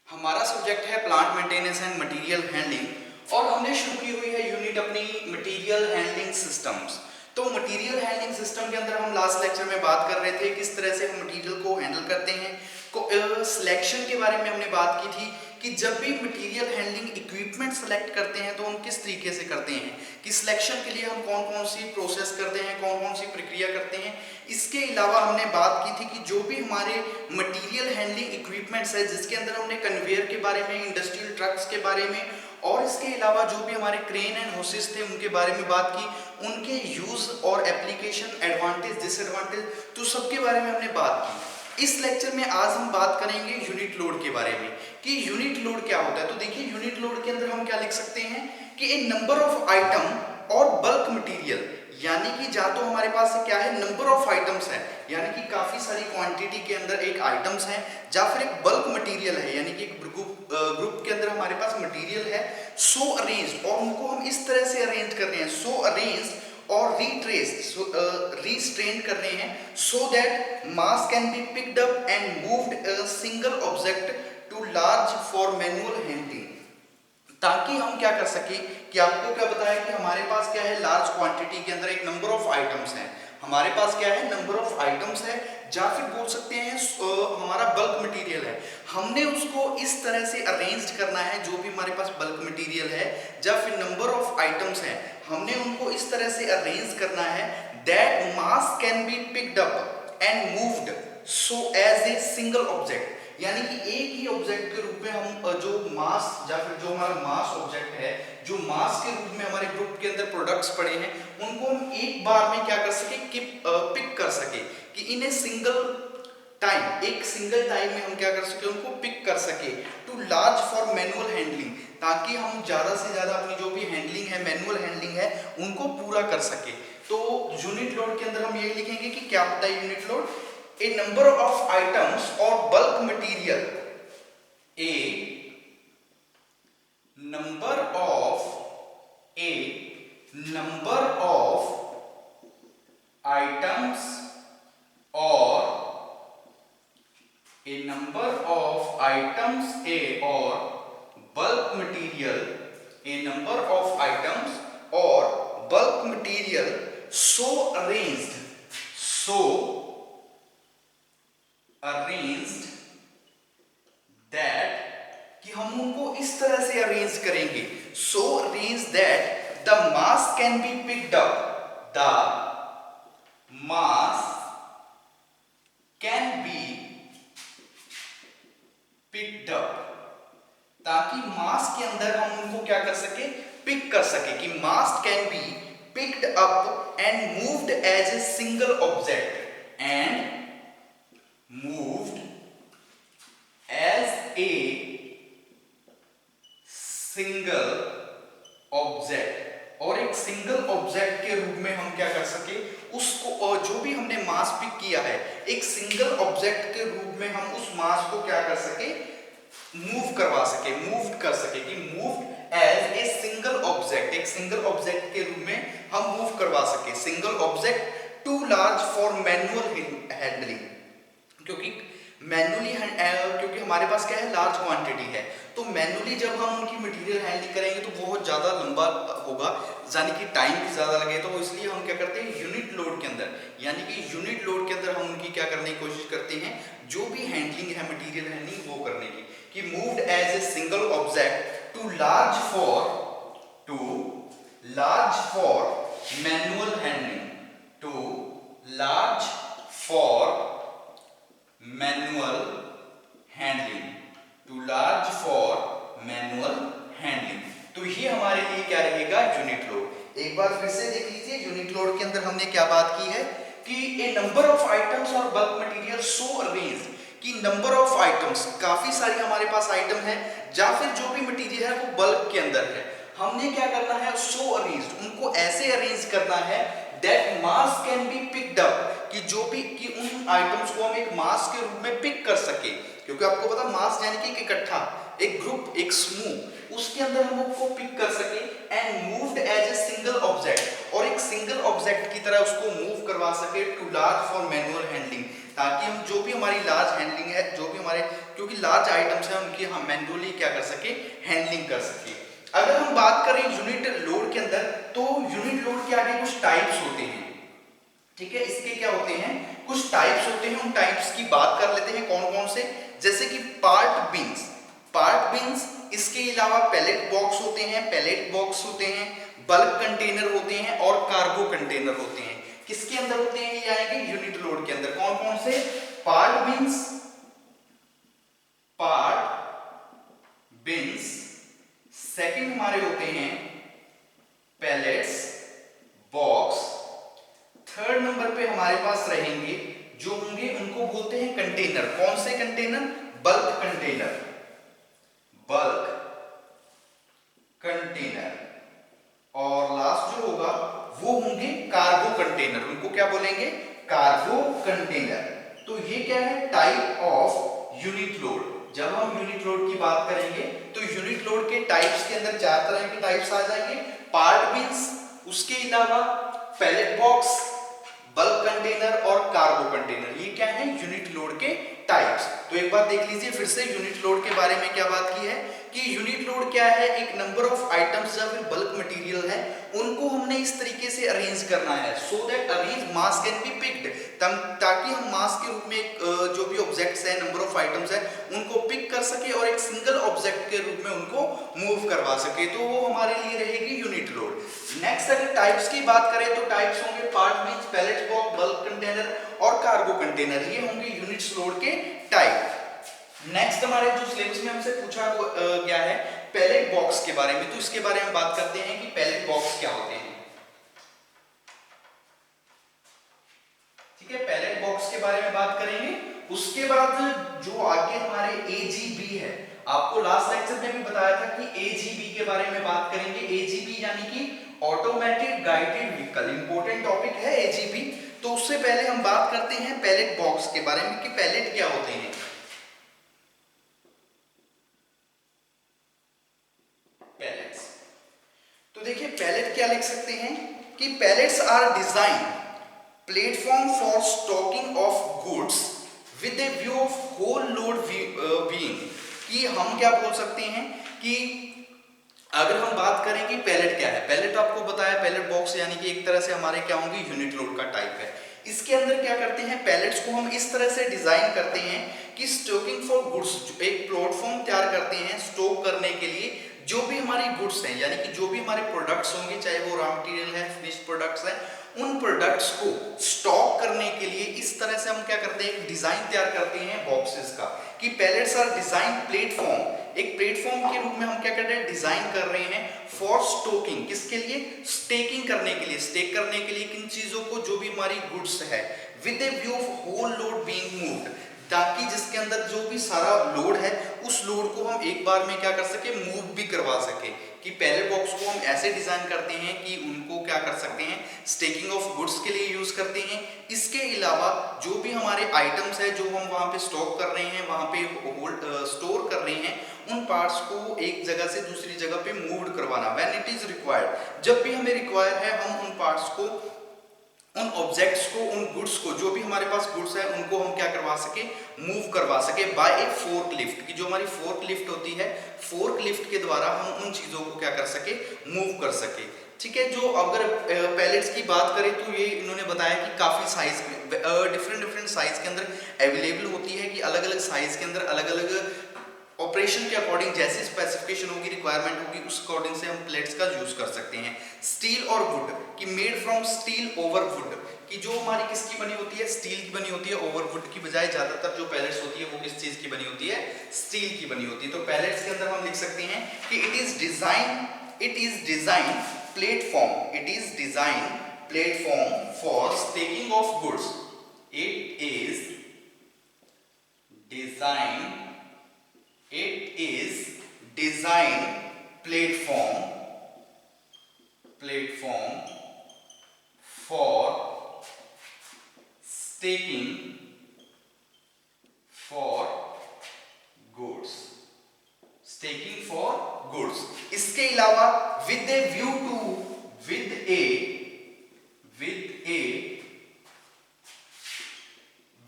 हमारा सब्जेक्ट है plant maintenance and material handling और हमने शुरू की हुई है यूनिट अपनी मटेरियल हैंडलिंग सिस्टम्स। तो मटेरियल हैंडलिंग सिस्टम के अंदर हम लास्ट लेक्चर में बात कर रहे थे किस तरह से हम मटेरियल को हैंडल करते हैं। सिलेक्शन के बारे में हमने बात की थी कि जब भी मटेरियल हैंडलिंग इक्विपमेंट सेलेक्ट करते हैं तो हम किस तरीके से करते हैं, कि सिलेक्शन के लिए हम कौन कौन सी प्रोसेस करते हैं, कौन कौन सी प्रक्रिया करते हैं। इसके अलावा हमने बात की थी कि जो भी हमारे मटेरियल हैंडलिंग इक्विपमेंट्स है जिसके अंदर हमने कन्वेयर के बारे में, इंडस्ट्रियल ट्रक्स के बारे में और इसके अलावा जो भी हमारे क्रेन एंड होसेस थे उनके बारे में बात की, उनके यूज और एप्लीकेशन, एडवांटेज, डिसएडवांटेज, तो सबके बारे में हमने बात की। इस लेक्चर में आज हम बात करेंगे यूनिट लोड के बारे में कि यूनिट लोड क्या होता है। तो देखिए यूनिट लोड के अंदर हम क्या लिख सकते हैं कि ए नंबर ऑफ आइटम और बल्क मटेरियल, यानी कि जहाँ तो हमारे पास क्या है, नंबर ऑफ आइटम्स है, यानी कि काफी सारी क्वांटिटी के अंदर एक आइटम्स है, या फिर एक बल्क मटेरियल है, यानी कि एक ग्रुप के अंदर हमारे पास मटेरियल है, सो अरेंज्ड, और उनको हम इस तरह से अरेंज कर रहे हैं, सो अरेंज्ड और रिट्रेस्ड, रिस्ट्रेन कर रहे हैं, so that mass can be picked up and moved a single object too large for manual handling. ताकि हम क्या कर सके कि आपको क्या बताया कि हमारे पास क्या है, लार्ज क्वांटिटी के अंदर एक नंबर ऑफ आइटम्स हैं, हमारे पास क्या है, नंबर ऑफ आइटम्स है, या फिर बोल सकते हैं हमारा बल्क मटेरियल है, हमने उसको इस तरह से अरेंज करना है, जो भी हमारे पास बल्क मटेरियल है या फिर नंबर ऑफ आइटम्स है, हमने उनको इस तरह से अरेंज करना है that mass can be picked up and moved so as a single object, यानी कि एक ही ऑब्जेक्ट के रूप में हम जो मास या फिर जो हमारा मास ऑब्जेक्ट है, जो मास के रूप में हमारे ग्रुप के अंदर प्रोडक्ट्स पड़े हैं, उनको हम एक बार में क्या कर सके कि पिक कर सके, कि इन ए सिंगल टाइम, एक सिंगल टाइम में हम क्या कर सके, उनको पिक कर सके, too large for manual handling, ताकि हम ज्यादा से ज्यादा अपनी जो भी हैंडलिंग है, मैनुअल हैंडलिंग है, उनको पूरा कर सके। तो यूनिट लोड के अंदर हम यही लिखेंगे कि क्या होता है unit load, a number of items or bulk material, a number of a number of items or a number of items a or bulk material, a number of items or bulk material so arranged, so arranged that, कि हम उनको इस तरह से arrange करेंगे, सो arrange that the mass can be picked up, the mass can be picked up, ताकि मास के अंदर हम उनको क्या कर सके, पिक कर सके, कि mass can be picked up and moved as a single object and moved as a single object, और एक सिंगल ऑब्जेक्ट के रूप में हम क्या कर सके उसको, और जो भी हमने मास पिक किया है एक सिंगल ऑब्जेक्ट के रूप में हम उस मास को क्या कर सके, मूव करवा सके, मूव कर सके, कि move as a single object, एक सिंगल ऑब्जेक्ट के रूप में हम मूव करवा सके, single object too large for manual handling, क्योंकि मैनुअली क्योंकि हमारे पास क्या है, लार्ज क्वांटिटी है, तो मैनुअली जब हम उनकी मटेरियल हैंडलिंग करेंगे तो बहुत ज़्यादा लंबा होगा, यानी कि टाइम भी ज़्यादा लगे, तो इसलिए हम क्या करते हैं यूनिट लोड के अंदर, यानी कि यूनिट लोड के अंदर हम उनकी क्या करने की कोशिश करते हैं, जो भी हैंडलिंग है, मटेरियल हैंडलिंग वो करने की, कि moved as a single object too large for manual handling, too large for manual handling, too large for manual handling. तो ये हमारे लिए क्या रहेगा, यूनिट लोड। एक बार फिर से देख लीजिए, यूनिट लोड के अंदर हमने क्या बात की है कि ए नंबर ऑफ आइटम्स और बल्क मटेरियल सो अरेंज्ड, कि नंबर ऑफ आइटम्स, काफी सारी हमारे पास आइटम है, या फिर जो भी मटेरियल है वो बल्क के अंदर है, हमने क्या करना है, सो अरेंज्ड, उनको ऐसे अरेंज करना है that mass can be picked up, कि जो भी, कि उन आइटम्स को हम एक मास के रूप में पिक कर सके, क्योंकि आपको पता मास यानी कि एक इकट्ठा, एक ग्रुप, एक समूह, उसके अंदर हम उसको पिक कर सके and moved as a single object, और एक सिंगल ऑब्जेक्ट की तरह उसको मूव करवा सके too large for manual handling, ताकि हम जो भी हमारी लार्ज हैंडलिंग है, जो भी हमारे क्योंकि लार्ज आइटम्स हैं उनकी हम मैन्युअली क्या कर सके, हैंडलिंग कर सके। अगर हम बात करें यूनिट लोड के अंदर, तो यूनिट लोड के आगे कुछ टाइप्स होते हैं, ठीक है, इसके क्या होते हैं, कुछ टाइप्स होते हैं, उन टाइप्स की बात कर लेते हैं कौन कौन से। जैसे कि पार्ट बीन्स, पार्ट बीन्स, इसके अलावा पैलेट बॉक्स होते हैं, पैलेट बॉक्स होते हैं, बल्क कंटेनर होते हैं और कार्गो कंटेनर होते हैं। किसके अंदर होते हैं ये आएंगे, यूनिट लोड के अंदर। कौन कौन से, part beans, part beans, second हमारे होते हैं पैलेट्स बॉक्स, थर्ड नंबर पे हमारे पास रहेंगे जो होंगे उनको बोलते हैं कंटेनर। कौन से container, bulk container, bulk container, और लास्ट जो होगा वो होंगे कार्गो कंटेनर, उनको क्या बोलेंगे, कार्गो कंटेनर। तो ये क्या है, टाइप ऑफ यूनिट लोड। जब हम यूनिट लोड की बात करेंगे तो यूनिट लोड के टाइप्स के अंदर चार तरह के टाइप्स आ जाएंगे, पार्ट बीन्स, उसके अलावा पैलेट बॉक्स, बल्क कंटेनर और कार्गो कंटेनर। ये क्या है, यूनिट लोड के टाइप्स। तो एक बार देख लीजिए फिर से यूनिट लोड के बारे में क्या बात की है कि यूनिट लोड क्या है, एक नंबर ऑफ आइटम्स या फिर बल्क मटेरियल है, उनको हमने इस तरीके से अरेंज करना है so that arrange mass can be picked, ताकि हम मास के रूप में जो भी ऑब्जेक्ट्स है, नंबर ऑफ आइटम्स है, उनको पिक कर सके और एक सिंगल ऑब्जेक्ट के रूप में उनको मूव करवा सके, तो वो हमारे लिए रहेगी यूनिट लोड। नेक्स्ट अगर टाइप्स की बात करें तो टाइप्स होंगे part bins, pallet box, bulk container और कार्गो कंटेनर, ये होंगे यूनिट्स लोड के टाइप। नेक्स्ट हमारे जो सिलेबस में हमसे पूछा गया है पैलेट बॉक्स के बारे में, तो इसके बारे में बात करते हैं कि पैलेट बॉक्स क्या होते हैं। ठीक है, पैलेट बॉक्स के बारे में बात करेंगे। उसके बाद जो आगे हमारे एजीबी है, आपको लास्ट लेक्चर में भी बताया था कि एजीबी के बारे में बात करेंगे। एजीबी यानी कि automatic guided vehicle, important topic है एजीबी। तो उससे पहले हम बात करते हैं पैलेट बॉक्स के बारे में कि पैलेट क्या होते हैं। पैलेट्स, तो देखिए पैलेट क्या लिख सकते हैं कि pallets are design platform for stocking of goods with a view of whole load being, कि हम क्या बोल सकते हैं कि अगर हम बात करें कि पैलेट क्या है, पैलेट आपको बताया, पैलेट बॉक्स यानी कि एक तरह से हमारे क्या होंगे, यूनिट लोड का टाइप है। इसके अंदर क्या करते हैं, पैलेट्स को हम इस तरह से डिजाइन करते हैं कि स्टॉकिंग फॉर गुड्स, एक प्लेटफॉर्म तैयार करते हैं स्टॉक करने के लिए जो भी हमारी गुड्स हैं, यानी कि जो भी हमारे प्रोडक्ट्स होंगे, चाहे वो रॉ मटेरियल है, फिनिश्ड प्रोडक्ट्स हैं, उन प्रोडक्ट्स को स्टॉक करने के लिए इस तरह से हम क्या करते हैं, एक डिजाइन तैयार करते हैं बॉक्सेस का, कि पैलेट्स आर डिजाइन प्लेटफॉर्म, एक प्लेटफॉर्म के रूप में हम क्या कर रहे हैं, डिजाइन कर रहे हैं फॉर स्टॉकिंग, किसके लिए, स्टेकिंग करने के लिए, स्टेक करने के लिए किन चीजों को, जो भी हमारी गुड्स है, with a view of whole load being moved, ताकि जिसके अंदर जो भी सारा लोड है उस लोड को हम एक बार में क्या कर सके, मूव भी करवा सके। कि पैलेट बॉक्स को हम ऐसे डिजाइन करते हैं कि उनको क्या कर सकते हैं, स्टेकिंग ऑफ गुड्स के लिए यूज करते हैं। इसके अलावा जो भी हमारे आइटम्स है जो हम वहां पे स्टॉक कर रहे हैं, वहां पे होल्ड स्टोर कर रहे हैं, उन पार्ट्स को एक जगह से दूसरी जगह पे मूव करवाना, व्हेन इट इज रिक्वायर्ड, जब भी हमें रिक्वायर है हम उन पार्ट्स को, उन ऑब्जेक्ट्स को, उन गुड्स को, जो भी हमारे पास गुड्स है उनको हम क्या करवा सके, मूव करवा सके बाय ए फोर्क लिफ्ट, की जो हमारी फोर्क लिफ्ट होती है, फोर्क लिफ्ट के द्वारा हम उन चीजों को क्या कर सके, मूव कर सके। ठीक है, जो अगर पैलेट्स की बात करें तो ये इन्होंने बताया कि काफी साइज, डिफरेंट साइज के अंदर अवेलेबल होती है, कि अलग अलग साइज के अंदर अलग अलग ऑपरेशन के अकॉर्डिंग जैसी स्पेसिफिकेशन होगी, रिक्वायरमेंट होगी, उस अकॉर्डिंग से हम प्लेट्स का यूज कर सकते हैं। स्टील और वुड, कि made from steel over would, कि जो हमारी किसकी बनी होती है, स्टील की बनी होती है, ओवर वुड की बजाय ज्यादातर जो पैलेट्स होती है वो किस चीज की बनी होती है, स्टील की बनी होती है। तो पैलेट्स के अंदर हम लिख सकते हैं कि it is design platform, it is design platform for staking of goods, it is design, it is design platform for staking for goods, staking for goods। इसके अलावा with a view to, with a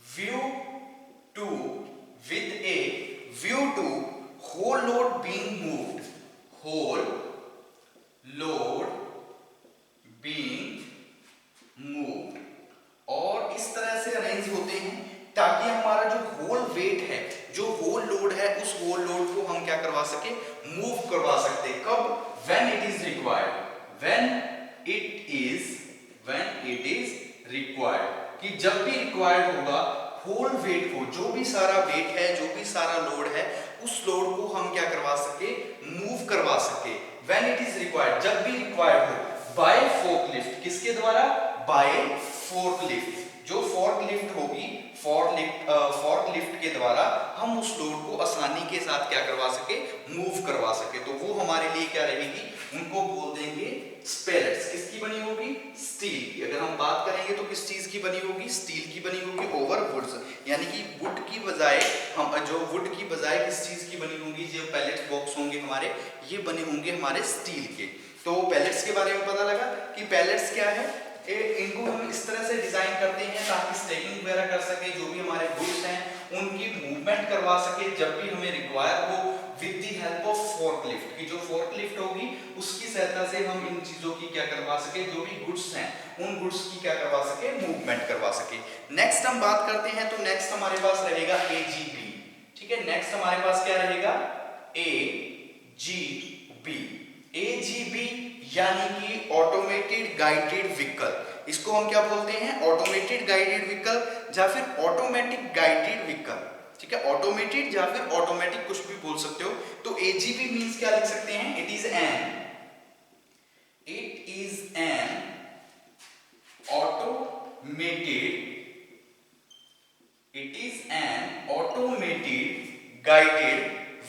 view whole load being moved, whole load being moved, और इस तरह से arrange होते हैं ताकि हमारा जो होल वेट है, जो होल लोड है, उस होल लोड को हम क्या करवा सके, मूव करवा सकते। कब? when it is required, when it is required, कि जब भी रिक्वायर्ड होगा होल वेट को, जो भी सारा वेट है, जो भी सारा लोड है, उस लोड को हम क्या करवा सके, मूव करवा सके। when it is required, जब भी रिक्वायर्ड हो, by forklift, किसके द्वारा? by forklift, जो फोर्कलिफ्ट होगी, फोर्कलिफ्ट के द्वारा हम उस लोड को आसानी के साथ क्या करवा सके, मूव करवा सके। तो वो हमारे लिए क्या रहेगी, उनको बोल देंगे स्पेलेट्स। किसकी बनी होगी? स्टील की। अगर हम बात करेंगे तो किस चीज की बनी होगी? स्टील की बनी होगी ओवर वुड्स, यानी कि वुड की बजाय हम जो वुड की बजाय किस चीज की बनी होगी, जो पैलेट्स बॉक्स होंगे हमारे, ये बने होंगे हमारे स्टील के। तो पैलेट्स के बारे में पता लगा कि पैलेट्स क्या है, इनको हम इस तरह से डिजाइन करते हैं ताकि स्टैकिंग वगैरह कर सके, जो भी हमारे गुड्स हैं उनकी मूवमेंट करवा सके जब भी हमें रिक्वायर हो, with the help of forklift, की जो फोर्कलिफ्ट होगी उसकी सहायता से हम इन चीजों की क्या करवा सके, जो भी गुड्स हैं उन गुड्स की क्या करवा सके, मूवमेंट करवा सके। नेक्स्ट हम बात करते हैं, तो नेक्स्ट हमारे पास रहेगा एजीबी। ठीक है, नेक्स्ट हमारे पास क्या रहेगा? एजीबी। एजीबी यानी कि ऑटोमेटेड गाइडेड व्हीकल। इसको हम क्या बोलते हैं? ऑटोमेटेड गाइडेड व्हीकल या फिर ऑटोमेटिक गाइडेड व्हीकल। ठीक है, ऑटोमेटेड या फिर ऑटोमेटिक कुछ भी बोल सकते हो। तो एजीवी मींस क्या लिख सकते हैं? It is an automated guided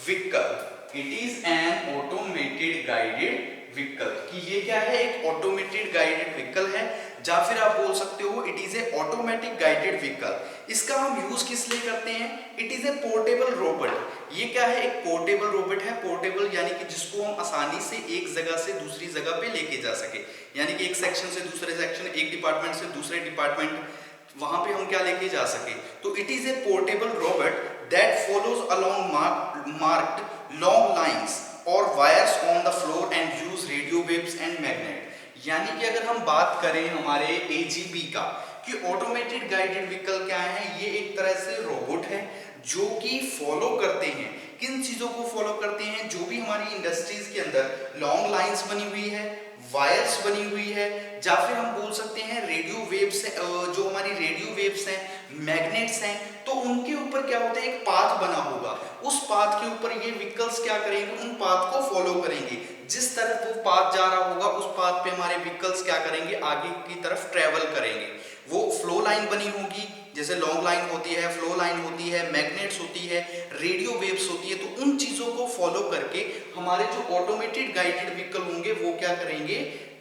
vehicle. It is an automated guided vehicle, कि ये क्या है? एक ऑटोमेटेड गाइडेड व्हीकल है, या फिर आप बोल सकते हो it is A automatic guided vehicle. इसका हम यूज किस लिए करते हैं? It is a portable robot. ये क्या है? एक पोर्टेबल रोबोट है। पोर्टेबल यानी कि जिसको हम आसानी से एक जगह से दूसरी जगह पे लेके जा सके, यानी कि एक सेक्शन से दूसरे सेक्शन, एक डिपार्टमेंट से दूसरे डिपार्टमेंट, वहां पे हम क्या लेके जा सके। तो it is a portable robot that follows along marked long lines और wires on the floor and use radio waves and magnet. यानी कि अगर हम बात करें हमारे एजीबी का, कि ऑटोमेटेड गाइडेड व्हीकल क्या है? ये एक तरह से रोबोट है जो कि फॉलो करते हैं, किन चीजों को फॉलो करते हैं? जो भी हमारी इंडस्ट्रीज के अंदर लॉन्ग लाइंस बनी हुई है, वायर्स बनी हुई है, या फिर हम बोल सकते हैं रेडियो वेव्स, जो हमारी रेडियो वेव्स हैं, मैग्नेट्स हैं, तो उनके ऊपर क्या होता है? एक पाथ बना होगा। उस पाथ के ऊपर ये व्हीकल्स क्या करेंगे? उन पाथ को फॉलो करेंगे। जिस तरफ वो पाथ जा रहा होगा उस पाथ पे हमारे व्हीकल्स क्या करेंगे? आगे की तरफ ट्रेवल करेंगे। वो फ्लो लाइन बनी होगी, जैसे लॉन्ग लाइन होती है, फ्लो लाइन होती है, मैग्नेट्स होती है, रेडियो वेव्स होती है। तो उन चीजों को फॉलो करके हमारे जो ऑटोमेटेड गाइडेड व्हीकल होंगे वो क्या करेंगे?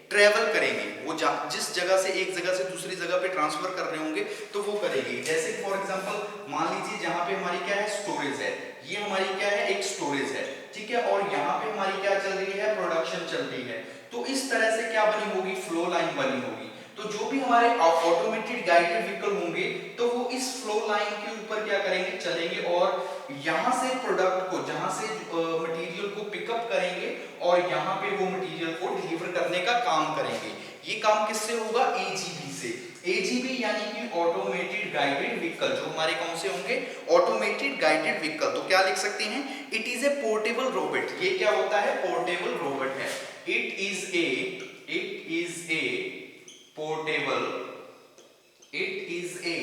ट्रेवल करेंगे। वो जिस जगह से एक जगह से दूसरी जगह पे ट्रांसफर कर रहे होंगे तो वो करेंगे। जैसे फॉर एग्जांपल मान लीजिए जहां पे हमारी क्या है? स्टोरेज है। ये हमारी क्या है? एक स्टोरेज है। ठीक है, और यहाँ पे हमारी क्या चल रही है? प्रोडक्शन चल रही है। तो इस तरह से क्या बनी होगी? फ्लो लाइन बनी होगी। तो जो भी हमारे ऑटोमेटेड गाइडेड व्हीकल होंगे तो वो इस फ्लो लाइन के ऊपर क्या करेंगे? चलेंगे, और यहाँ से प्रोडक्ट को, जहां से मटेरियल को पिकअप करेंगे और यहाँ पे वो मटेरियल को डिलीवर करने का काम करेंगे। ये काम किससे होगा? एजीबी से। एजीबी यानी कि ऑटोमेटेड गाइडेड व्हीकल, जो हमारे कौन से होंगे? Automated guided vehicle. तो क्या लिख सकते हैं? It is a portable robot. ये क्या होता है? पोर्टेबल रोबोट है। It is a portable, it is a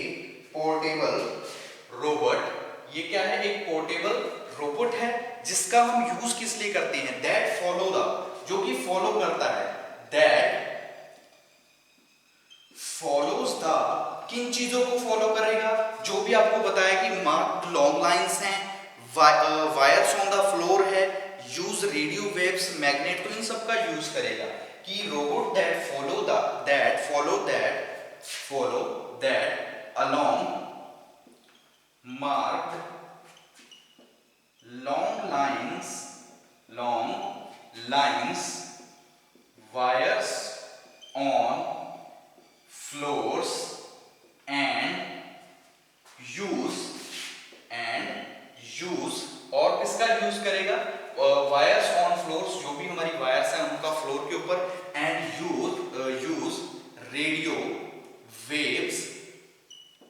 portable robot. ये क्या है? एक पोर्टेबल रोबोट है जिसका हम यूज किस लिए करते हैं? दैट फॉलो द, जो कि फॉलो करता है, दैट फॉलोज द, किन चीजों को फॉलो करेगा? जो भी आपको बताया कि मार्क्ड लॉन्ग लाइंस हैं, वायर्स ऑन द फ्लोर है, यूज रेडियो वेव्स, मैग्नेट, तो इन सब का यूज करेगा। कि robot that follow that along marked long lines, wires on floors and use और किसका यूज करेगा, वायर्स ऑन फ्लोर्स, जो भी हमारी वायर्स हैं उनका फ्लोर के ऊपर, and use radio waves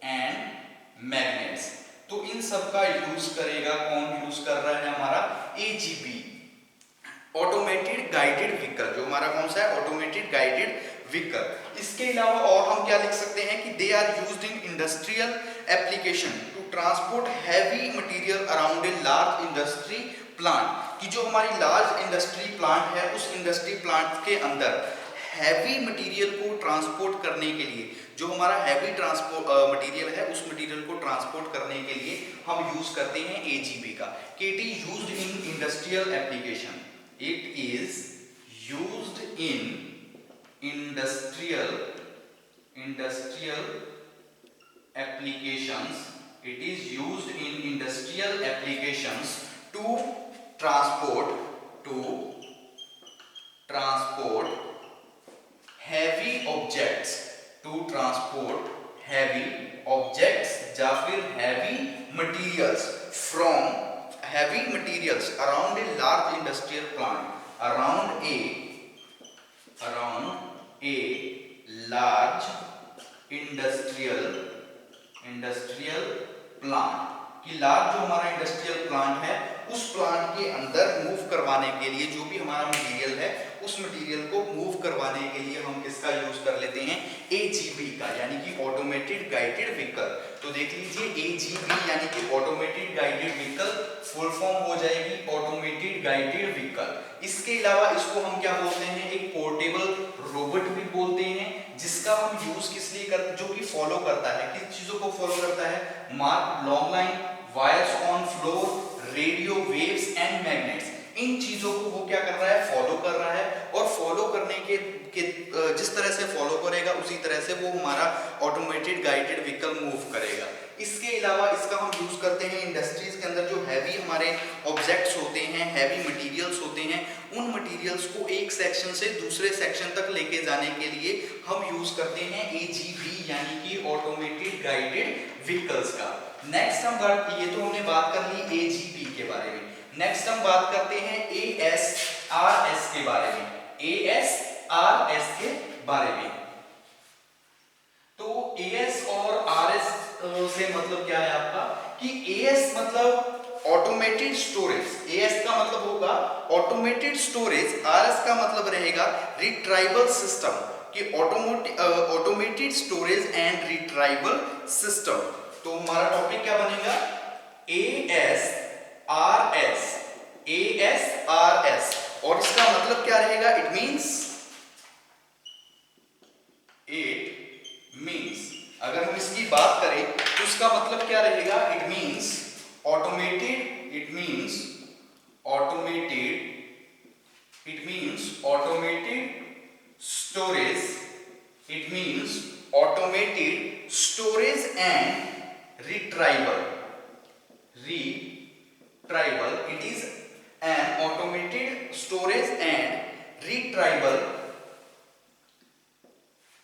and magnets. तो इन सब का यूज करेगा, कौन यूज कर रहा है, हमारा एजीवी, ऑटोमेटेड गाइडेड व्हीकल, जो हमारा कौन सा है, ऑटोमेटेड गाइडेड व्हीकल। इसके अलावा और हम क्या लिख सकते हैं कि they are used in industrial application to transport heavy material around a large industry plant, कि जो हमारी लार्ज इंडस्ट्री प्लांट है उस इंडस्ट्री प्लांट के अंदर हैवी मटेरियल को ट्रांसपोर्ट करने के लिए, जो हमारा हैवी ट्रांसपोर्ट मटेरियल है उस मटेरियल को ट्रांसपोर्ट करने के लिए हम यूज करते हैं एजीवी का, कि it is used in industrial application, it is used in industrial applications, it is used in industrial applications to transport heavy objects, to transport heavy objects या फिर heavy materials around a large industrial plant, around a large industrial plant, कि large जो हमारा industrial plant है उस plant के अंदर move करवाने के लिए जो भी हमारा मटेरियल है उस मटेरियल को मूव करवाने के लिए हम किसका यूज कर लेते हैं, एजीवी का, यानी कि ऑटोमेटेड गाइडेड व्हीकल। तो देख लीजिए एजीवी यानी कि automated guided vehicle, full form हो जाएगी ऑटोमेटेड गाइडेड व्हीकल। इसके अलावा इसको हम क्या बोलते हैं, एक पोर्टेबल रोबोट भी बोलते हैं, जिसका हम यूज किस लिए करते, जो कि फॉलो करता है, किस चीजों को फॉलो करता है, mark long line, wires on floor, radio waves and magnets, इन चीजों को वो क्या कर रहा है, फॉलो कर रहा है। और फॉलो करने के जिस तरह से फॉलो करेगा उसी तरह से वो हमारा ऑटोमेटेड गाइडेड व्हीकल मूव करेगा। इसके अलावा इसका हम यूज करते हैं इंडस्ट्रीज के अंदर, जो हैवी हमारे ऑब्जेक्ट्स होते हैं, हैवी मटेरियल्स होते हैं, उन मटेरियल्स को एक सेक्शन से दूसरे सेक्शन तक लेके जाने के लिए हम यूज करते हैं एजीवी यानी कि ऑटोमेटेड गाइडेड व्हीकल्स का। नेक्स्ट हम ये तो हमने बात कर ली एजीवी के बारे में। नेक्स्ट हम बात करते हैं एएसआरएस के बारे में, एएसआरएस के बारे में। तो एएस और आरएस से मतलब क्या है आपका, कि एएस मतलब ऑटोमेटेड स्टोरेज, एएस का मतलब होगा ऑटोमेटेड स्टोरेज, आरएस का मतलब रहेगा रिट्राइवल सिस्टम, कि automated storage and retrieval system. तो हमारा टॉपिक क्या बनेगा, एएसआरएस, एएसआरएस, और इसका मतलब क्या रहेगा, इट मींस अगर हम इसकी बात करें तो इसका मतलब क्या रहेगा, it means automated storage and retrieval, it is an automated storage and retrieval,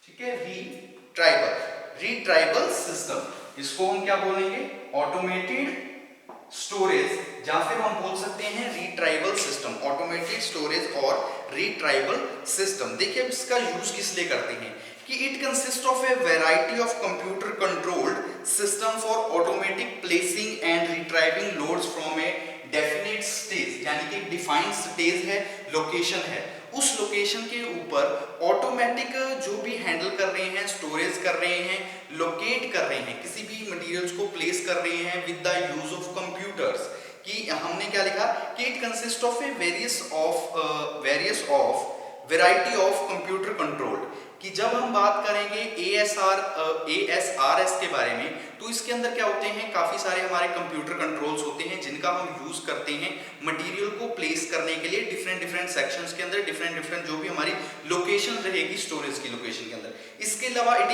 ठीक है, retrieval system, इसको हम क्या बोलेंगे, ऑटोमेटेड स्टोरेज, या फिर हम बोल सकते हैं रिट्राइवल सिस्टम, ऑटोमेटेड स्टोरेज और रिट्राइवल सिस्टम। देखिए इसका यूज किस लिए करते हैं, कि it consist of A variety of computer controlled system for automatic placing and retrieving loads from a definite stage, यानी कि डिफाइंड स्टेज है, लोकेशन है, उस लोकेशन के ऊपर ऑटोमेटिक जो भी हैंडल कर रहे हैं, स्टोरेज कर रहे हैं, लोकेट कर रहे हैं, किसी भी मटेरियल्स को प्लेस कर रहे हैं with the use of computers, कि हमने क्या लिखा, कि it consist of A various of variety of computer controlled, कि जब हम बात करेंगे एएसआरएस के बारे में तो इसके अंदर क्या होते हैं, काफी सारे हमारे कंप्यूटर कंट्रोल्स होते हैं जिनका हम यूज करते हैं मटेरियल को प्लेस करने के लिए डिफरेंट सेक्शंस के अंदर, डिफरेंट जो भी हमारी लोकेशन रहेगी स्टोरेज की लोकेशन के अंदर। इसके अलावा it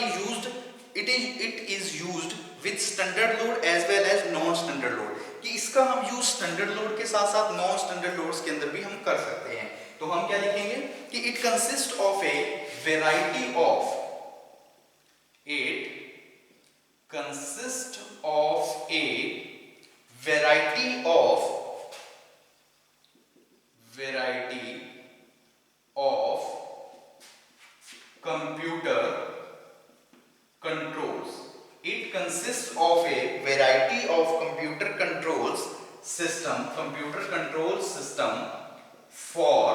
is used with standard load as well as non standard load, कि इसका हम यूज स्टैंडर्ड लोड के साथ साथ नॉन स्टैंडर्ड लोड्स के अंदर भी हम कर सकते हैं। तो हम क्या लिखेंगे, कि it consist of A variety of computer control system for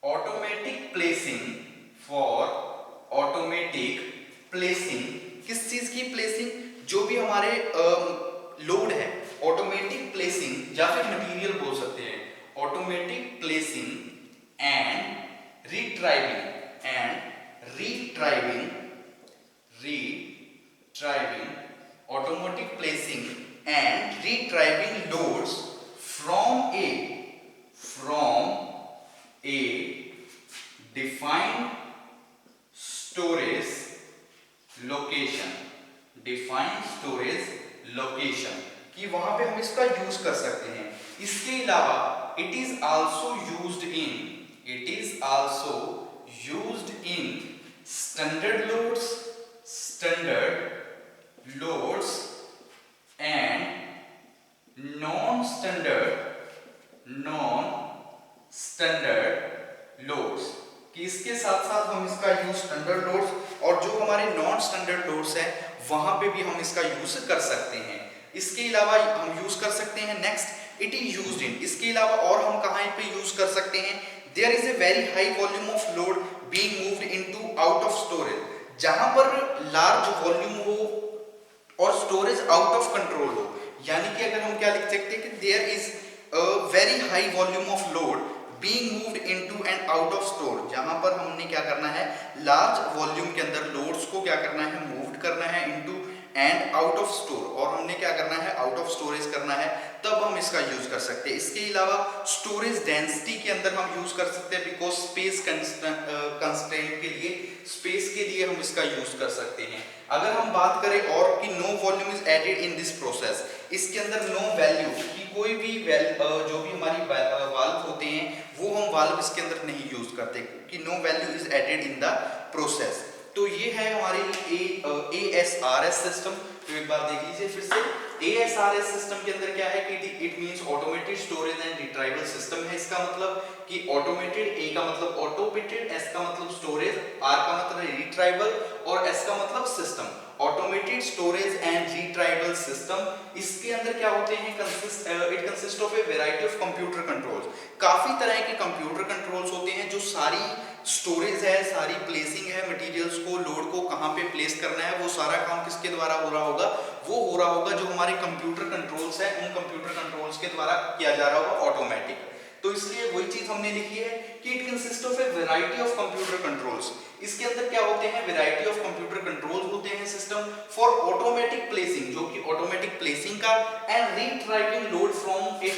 automatic placing, किस चीज की प्लेसिंग, जो भी हमारे लोड है, ऑटोमेटिक प्लेसिंग या फिर मटेरियल बोल सकते हैं, automatic placing and retrieving automatic placing and retrieving loads from a defined storage location, कि वहां पे हम इसका यूज कर सकते हैं। इसके अलावा it is also used in standard loads and non-standard loads, कि इसके साथ साथ हम इसका यूज स्टैंडर्ड लोड्स और जो हमारे नॉन स्टैंडर्ड लोड्स है वहां पे भी हम इसका यूज कर सकते हैं। इसके अलावा हम यूज कर सकते हैं next it is used in, इसके अलावा और हम कहां पे यूज कर सकते हैं, there is a very high volume of load being moved into out of storage, जहां पर लार्ज वॉल्यूम हो और स्टोरेज आउट ऑफ कंट्रोल हो, यानी कि अगर हम क्या लिख सकते हैं कि there is a very high volume of load being moved into and out of store, जहां पर हमने क्या करना है, लार्ज वॉल्यूम के अंदर लोड्स को क्या करना है, मूव्ड करना है into and out of store, और हमने क्या करना है, आउट ऑफ स्टोरेज करना है, तब हम इसका यूज कर सकते हैं। इसके अलावा स्टोरेज डेंसिटी के अंदर हम यूज कर सकते हैं, बिकॉज स्पेस कंस्ट्रेंट के लिए, स्पेस के लिए हम इसका यूज कर सकते हैं। अगर हम बात करें और कि no volume is added in this process, इसके अंदर नो वैल्यू की कोई भी जो भी हमारी वाल्व होते हैं वो हम वाल्व इसके अंदर नहीं यूज करते, कि no value is added in the process. तो ये है हमारी ASRS सिस्टम। तो एक बार देख लीजिए फिर से, ASRS सिस्टम के अंदर क्या है कि it means automated storage and retrieval system है। इसका मतलब कि ऑटोमेटेड, A का मतलब ऑटोमेटेड, S का मतलब स्टोरेज, R का मतलब रिट्राइवल और S का मतलब system, automated storage and retrieval system. इसके अंदर क्या होते हैं, it consist of A variety of computer controls, काफी तरह के कंप्यूटर कंट्रोल्स होते हैं जो सारी स्टोरेज है, सारी प्लेसिंग है, मटेरियल्स को, लोड को कहां पे प्लेस करना है, वो सारा काम किसके द्वारा हो रहा होगा, वो हो रहा होगा जो हमारे कंप्यूटर कंट्रोल्स है, उन कंप्यूटर कंट्रोल्स के द्वारा किया जा रहा होगा ऑटोमेटिक। तो इसलिए वही चीज हमने लिखी है कि it consist of A variety of computer controls. इसके अंदर क्या होते हैं, वैरायटी ऑफ कंप्यूटर कंट्रोल्स होते हैं सिस्टम फॉर ऑटोमेटिक प्लेसिंग, जो कि ऑटोमेटिक प्लेसिंग का, and retrieving load from A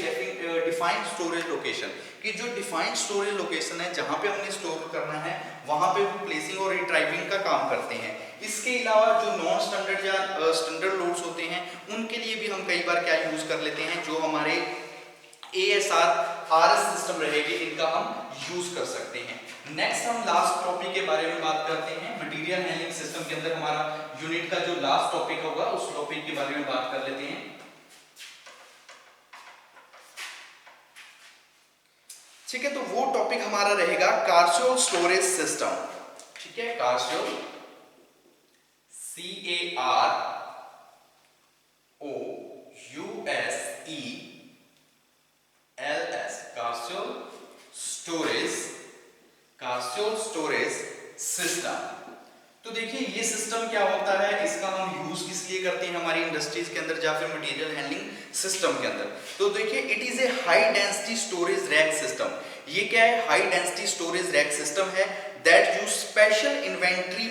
defined storage location, कि जो डिफाइंड स्टोरेज लोकेशन है जहां पे हमने स्टोर करना है वहां पे वो प्लेसिंग और रिट्राइविंग का काम करते हैं। इसके अलावा जो नॉन स्टैंडर्ड या स्टैंडर्ड लोड्स होते हैं उनके लिए भी हम कई बार क्या यूज कर लेते हैं, जो हमारे ASRS सिस्टम रहेगी इनका हम यूज कर सकते हैं। नेक्स्ट हम लास्ट टॉपिक के बारे में बात करते हैं, मटेरियल हैंडलिंग सिस्टम के अंदर हमारा यूनिट का जो लास्ट टॉपिक होगा उस टॉपिक के बारे में बात कर लेते हैं। ठीक है, तो वो टॉपिक हमारा रहेगा कार्सियोल स्टोरेज सिस्टम। ठीक है, कार्सियोल कार्सियोल स्टोरेज सिस्टम। तो देखिए ये सिस्टम क्या होता है, इसका हम यूज किस लिए करते हैं हमारी इंडस्ट्रीज के अंदर या फिर मटेरियल हैंडलिंग सिस्टम के अंदर। तो देखिए it is a high density storage rack system. ये क्या है, high density storage rack system है that use special inventory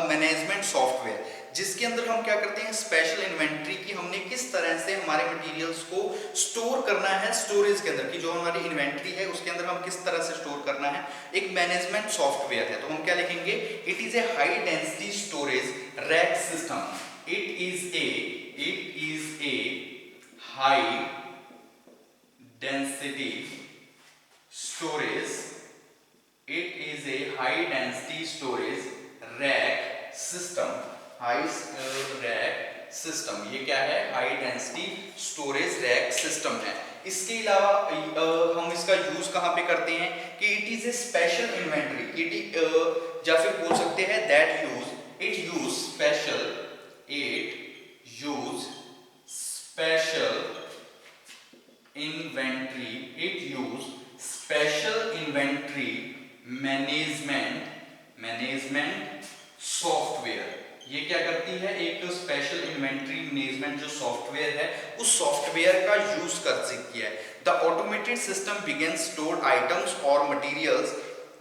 management software, जिसके अंदर हम क्या करते हैं, स्पेशल इन्वेंट्री की हमने किस तरह से हमारे मटेरियल्स को स्टोर करना है स्टोरेज के अंदर, की जो हमारी इन्वेंट्री है उसके अंदर हम किस तरह से स्टोर करना है, एक मैनेजमेंट सॉफ्टवेयर है। तो हम क्या लिखेंगे, it is a high density storage rack system, it is a high density storage, it is a high density storage rack system, rack system, ये क्या है, high density storage rack system है। इसके अलावा हम इसका यूज कहां पे करते हैं कि it is A special inventory, या फिर बोल सकते हैं that it use special inventory, it use special inventory management software। ये क्या करती है, एक स्पेशल इन्वेंट्री मैनेजमेंट जो सॉफ्टवेयर है उस सॉफ्टवेयर का यूज कर सकती है। The automated system begins store items और मटेरियल्स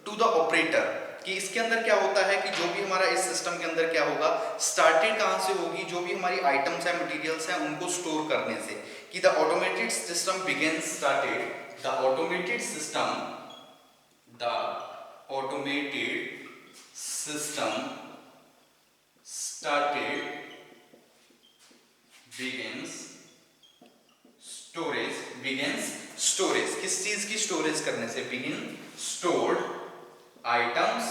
टू द ऑपरेटर, कि इसके अंदर क्या होता है कि जो भी हमारा इस सिस्टम के अंदर क्या होगा, स्टार्टेड कहां से होगी, जो भी हमारी आइटम्स है मटेरियल्स है उनको स्टोर करने से, कि the automated system begins started the automated system started begins storage, किस चीज की स्टोरेज करने से, begin stored items,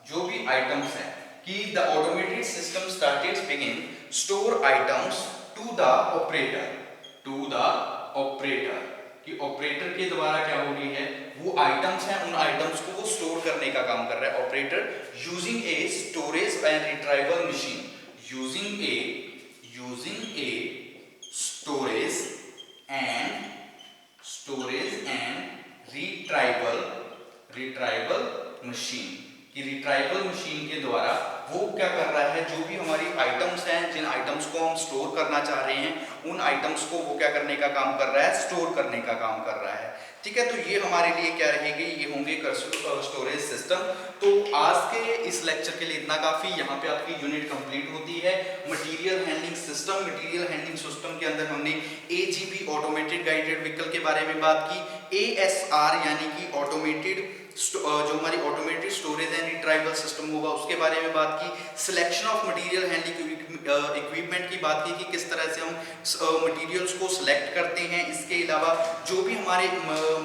जो भी आइटम्स है, कि the automated system started begin store items to the operator, कि ऑपरेटर के द्वारा क्या हो रही है, वो आइटम्स हैं उन आइटम्स को वो स्टोर करने का काम कर रहा है operator, using a storage and retrieval machine, using a storage and retrieval machine, कि रिट्राइवल मशीन के द्वारा वो क्या कर रहा है, जो भी हमारी आइटम्स हैं, जिन आइटम्स को हम स्टोर करना चाह रहे हैं उन आइटम्स को वो क्या करने का काम कर रहा है, स्टोर करने का काम कर रहा है। ठीक है, तो ये हमारे लिए क्या रहेगी, ये होंगे स्टोरेज सिस्टम। तो आज के इस लेक्चर के लिए इतना काफी, यहाँ पे आपकी यूनिट कंप्लीट होती है। मटेरियल हैंडलिंग सिस्टम के अंदर हमने एजीवी ऑटोमेटेड गाइडेड व्हीकल के बारे में बात की, एएसआर यानी कि ऑटोमेटेड जो हमारी automated storage and retrieval system होगा उसके बारे में बात की, selection of material handling equipment की बात की कि किस तरह से हम मटेरियल्स को सिलेक्ट करते हैं। इसके अलावा जो भी हमारे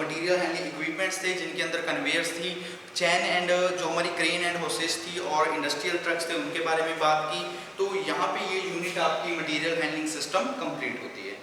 मटेरियल हैंडलिंग इक्विपमेंट्स थे जिनके अंदर कन्वेयर्स थी, चैन एंड जो हमारी क्रेन एंड होसेस थी और इंडस्ट्रियल ट्रक्स थे उनके बारे में बात की। तो यहाँ पे ये यूनिट आपकी मटेरियल हैंडलिंग सिस्टम कंप्लीट होती है।